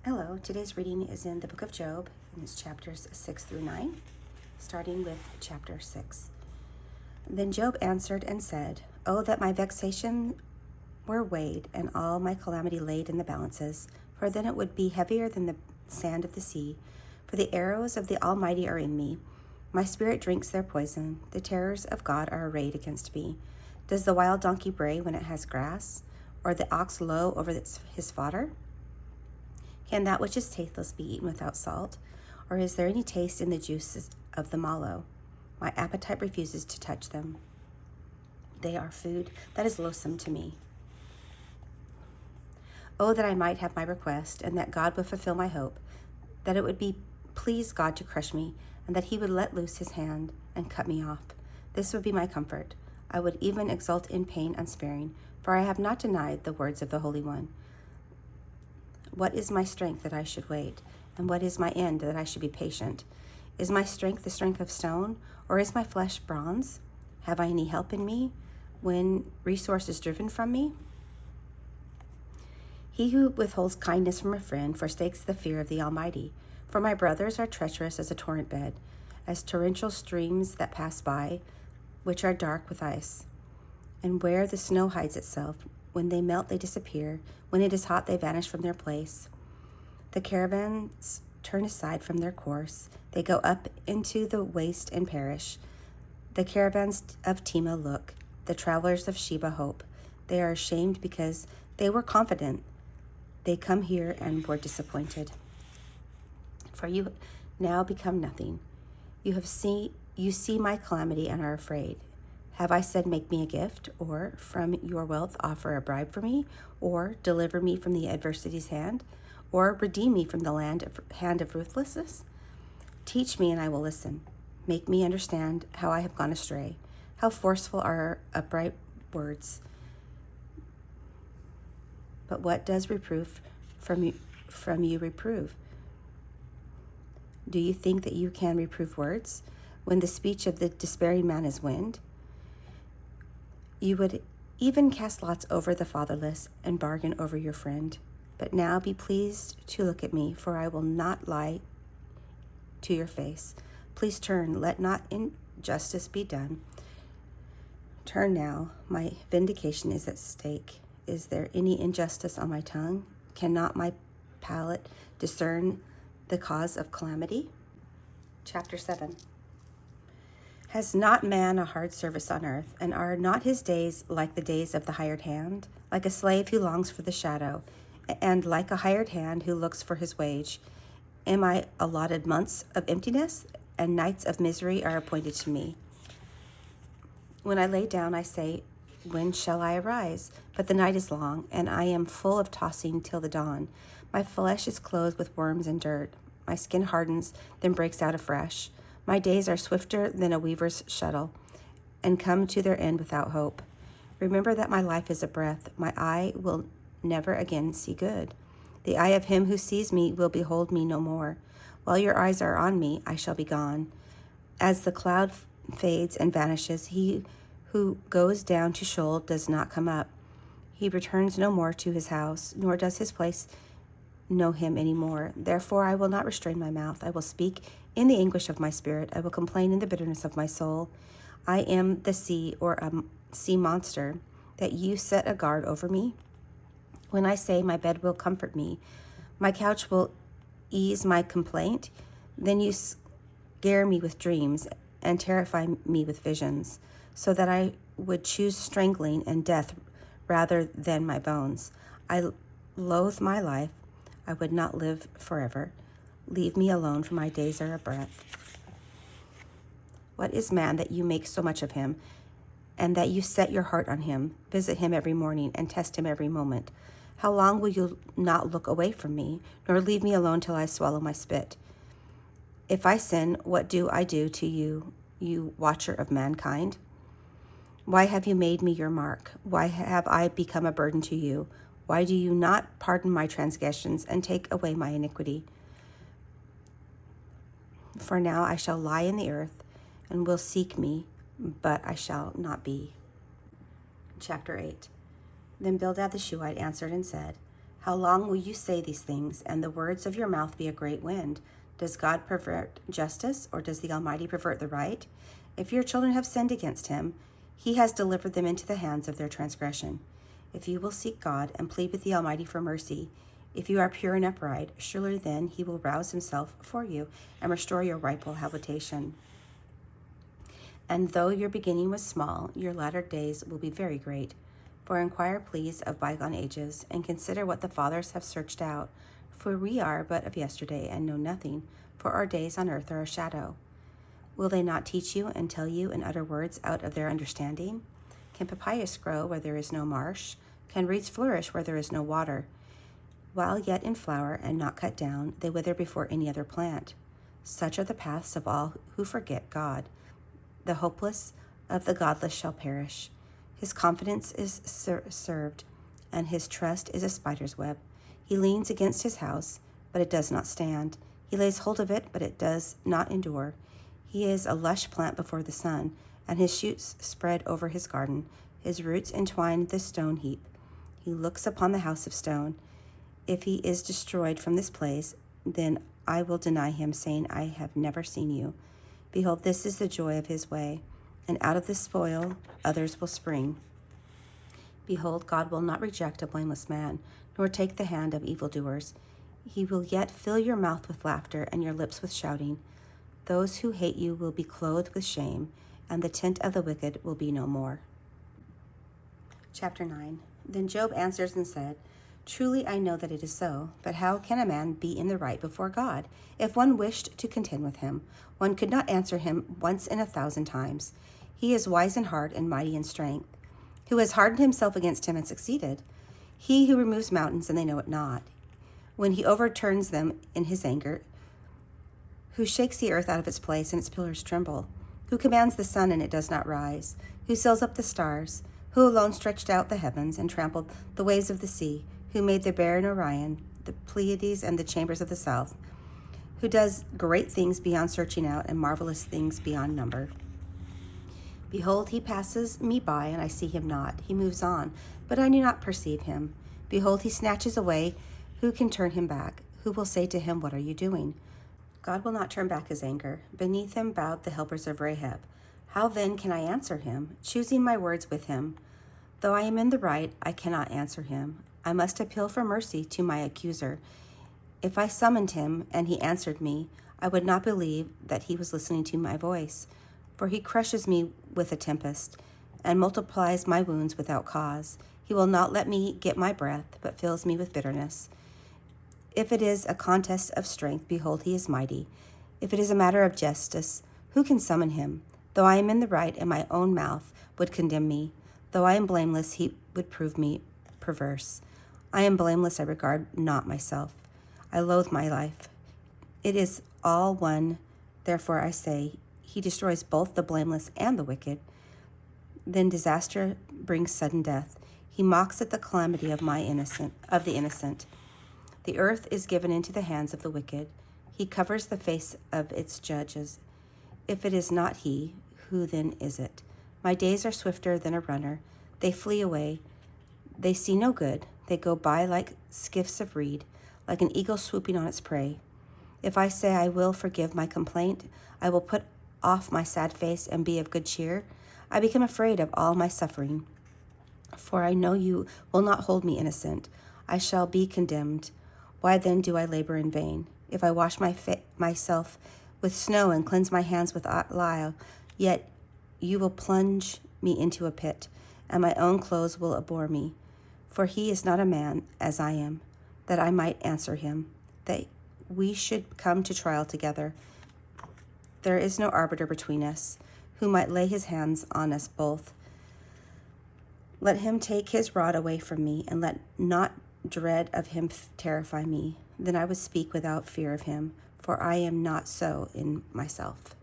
Hello, today's reading is in the book of Job, and it's chapters 6 through 9, starting with chapter 6. Then Job answered and said, "Oh, that my vexation were weighed, and all my calamity laid in the balances, for then it would be heavier than the sand of the sea. For the arrows of the Almighty are in me. My spirit drinks their poison. The terrors of God are arrayed against me. Does the wild donkey bray when it has grass, or the ox low over his fodder? Can that which is tasteless be eaten without salt? Or is there any taste in the juices of the mallow? My appetite refuses to touch them. They are food that is loathsome to me. Oh, that I might have my request, and that God would fulfill my hope, that it would be please God to crush me, and that he would let loose his hand and cut me off. This would be my comfort. I would even exult in pain unsparing, for I have not denied the words of the Holy One. What is my strength that I should wait? And what is my end that I should be patient? Is my strength the strength of stone, or is my flesh bronze? Have I any help in me when resource is driven from me? He who withholds kindness from a friend forsakes the fear of the Almighty. For my brothers are treacherous as a torrent bed, as torrential streams that pass by, which are dark with ice. And where the snow hides itself, when they melt, they disappear. When it is hot, they vanish from their place. The caravans turn aside from their course. They go up into the waste and perish. The caravans of Tema look. The travelers of Sheba hope. They are ashamed because they were confident. They come here and were disappointed. For you now become nothing. You see my calamity and are afraid. Have I said, make me a gift, or from your wealth offer a bribe for me, or deliver me from the adversity's hand, or redeem me from the hand of ruthlessness? Teach me and I will listen. Make me understand how I have gone astray. How forceful are upright words. But what does reproof from you reprove? Do you think that you can reprove words when the speech of the despairing man is wind? You would even cast lots over the fatherless and bargain over your friend. But now be pleased to look at me, for I will not lie to your face. Please turn, let not injustice be done. Turn now, my vindication is at stake. Is there any injustice on my tongue? Cannot my palate discern the cause of calamity? Chapter 7. Has not man a hard service on earth, and are not his days like the days of the hired hand, like a slave who longs for the shadow, and like a hired hand who looks for his wage? Am I allotted months of emptiness, and nights of misery are appointed to me? When I lay down, I say, when shall I arise? But the night is long, and I am full of tossing till the dawn. My flesh is clothed with worms and dirt. My skin hardens, then breaks out afresh. My days are swifter than a weaver's shuttle, and come to their end without hope. Remember that my life is a breath. My eye will never again see good. The eye of him who sees me will behold me no more. While your eyes are on me, I shall be gone. As the cloud fades and vanishes, he who goes down to Sheol does not come up. He returns no more to his house, nor does his place know him any more. Therefore I will not restrain my mouth. I will speak in the anguish of my spirit. I will complain in the bitterness of my soul. I am the sea, or a sea monster, that you set a guard over me. When I say my bed will comfort me, my couch will ease my complaint, then you scare me with dreams and terrify me with visions, so that I would choose strangling and death rather than my bones. I loathe my life. I would not live forever. Leave me alone, for my days are a breath. What is man that you make so much of him, and that you set your heart on him? Visit him every morning and test him every moment. How long will you not look away from me, nor leave me alone till I swallow my spit? If I sin, what do I do to you, you watcher of mankind? Why have you made me your mark? Why have I become a burden to you? Why do you not pardon my transgressions and take away my iniquity? For now I shall lie in the earth, and will seek me, but I shall not be. Chapter 8. Then Bildad the Shuhite answered and said, How long will you say these things, and the words of your mouth be a great wind? Does God pervert justice, or does the Almighty pervert the right? If your children have sinned against him, he has delivered them into the hands of their transgression. If you will seek God and plead with the Almighty for mercy, if you are pure and upright, surely then he will rouse himself for you and restore your rightful habitation. And though your beginning was small, your latter days will be very great. For inquire, please, of bygone ages, and consider what the fathers have searched out. For we are but of yesterday, and know nothing, for our days on earth are a shadow. Will they not teach you and tell you and utter words out of their understanding? Can papyrus grow where there is no marsh? Can reeds flourish where there is no water? While yet in flower and not cut down, they wither before any other plant. Such are the paths of all who forget God. The hopeless of the godless shall perish. His confidence is served, and his trust is a spider's web. He leans against his house, but it does not stand. He lays hold of it, but it does not endure. He is a lush plant before the sun, and his shoots spread over his garden. His roots entwine the stone heap. He looks upon the house of stone. If he is destroyed from this place, then I will deny him, saying, I have never seen you. Behold, this is the joy of his way, and out of the spoil others will spring. Behold, God will not reject a blameless man, nor take the hand of evildoers. He will yet fill your mouth with laughter and your lips with shouting. Those who hate you will be clothed with shame, and the tent of the wicked will be no more. Chapter 9. Then Job answers and said, Truly I know that it is so, but how can a man be in the right before God? If one wished to contend with him, one could not answer him once in 1,000 times. He is wise in heart and mighty in strength. Who has hardened himself against him and succeeded? He who removes mountains and they know it not. When he overturns them in his anger, who shakes the earth out of its place and its pillars tremble? Who commands the sun and it does not rise? Who seals up the stars? Who alone stretched out the heavens and trampled the waves of the sea? Who made the bear and Orion, the Pleiades and the chambers of the south? Who does great things beyond searching out and marvelous things beyond number? Behold, he passes me by, and I see him not. He moves on, but I do not perceive him. Behold, he snatches away. Who can turn him back? Who will say to him, What are you doing? God will not turn back his anger. Beneath him bowed the helpers of Rahab. How then can I answer him, choosing my words with him? Though I am in the right, I cannot answer him. I must appeal for mercy to my accuser. If I summoned him and he answered me, I would not believe that he was listening to my voice. For he crushes me with a tempest and multiplies my wounds without cause. He will not let me get my breath, but fills me with bitterness. If it is a contest of strength, behold, he is mighty. If it is a matter of justice, who can summon him? Though I am in the right, and my own mouth would condemn me. Though I am blameless, he would prove me perverse. I am blameless, I regard not myself. I loathe my life. It is all one, therefore I say, he destroys both the blameless and the wicked. Then disaster brings sudden death. He mocks at the calamity of the innocent. The earth is given into the hands of the wicked. He covers the face of its judges. If it is not he, who then is it? My days are swifter than a runner. They flee away. They see no good. They go by like skiffs of reed, like an eagle swooping on its prey. If I say I will forgive my complaint, I will put off my sad face and be of good cheer, I become afraid of all my suffering. For I know you will not hold me innocent. I shall be condemned. Why then do I labor in vain? If I wash myself with snow and cleanse my hands with lye, yet you will plunge me into a pit, and my own clothes will abhor me. For he is not a man as I am, that I might answer him, that we should come to trial together. There is no arbiter between us, who might lay his hands on us both. Let him take his rod away from me, and let not dread of him terrify me. Then I would speak without fear of him, for I am not so in myself.